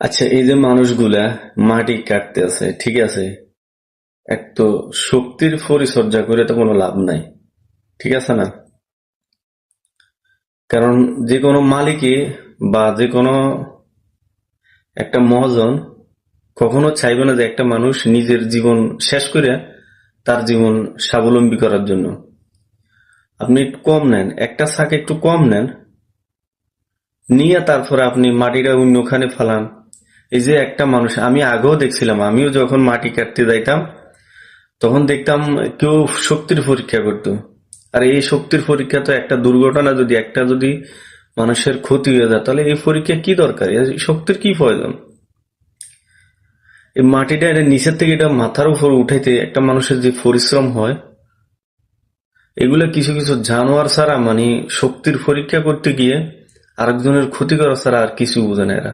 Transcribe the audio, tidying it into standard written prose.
আচ্ছা, এই যে মানুষগুলা মাটি কাটতে আছে, ঠিক আছে, এক তো শক্তির পরিচর্যা করে তো কোনো লাভ নাই, ঠিক আছে না? কারণ যে কোনো মালিকই বা যে কোনো একটা মহাজন কখনো চাইবে না যে একটা মানুষ নিজের জীবন শেষ করে তার জীবন স্বাবলম্বী করার জন্য। আপনি একটু কম নেন, একটা শাক একটু কম নেন, নিয়ে তারপরে আপনি মাটিটা অন্যখানে ফালান। এই যে একটা মানুষ, আমি আগেও দেখছিলাম, আমিও যখন মাটি কাটতে যাইতাম তখন দেখতাম কেউ শক্তির পরীক্ষা করতো। আর এই শক্তির পরীক্ষা তো একটা দুর্ঘটনা, যদি একটা যদি মানুষের ক্ষতি হয়ে যায় তাহলে এই পরীক্ষা কি দরকার, এই শক্তির কি প্রয়োজন? এই মাটিটা এটা নিচের থেকে এটা মাথার উপর উঠাইতে একটা মানুষের যে পরিশ্রম হয়, এগুলা কিছু কিছু জানোয়ার ছাড়া, মানে শক্তির পরীক্ষা করতে গিয়ে আরেকজনের ক্ষতি করা ছাড়া আর কিছু বোঝে না এরা।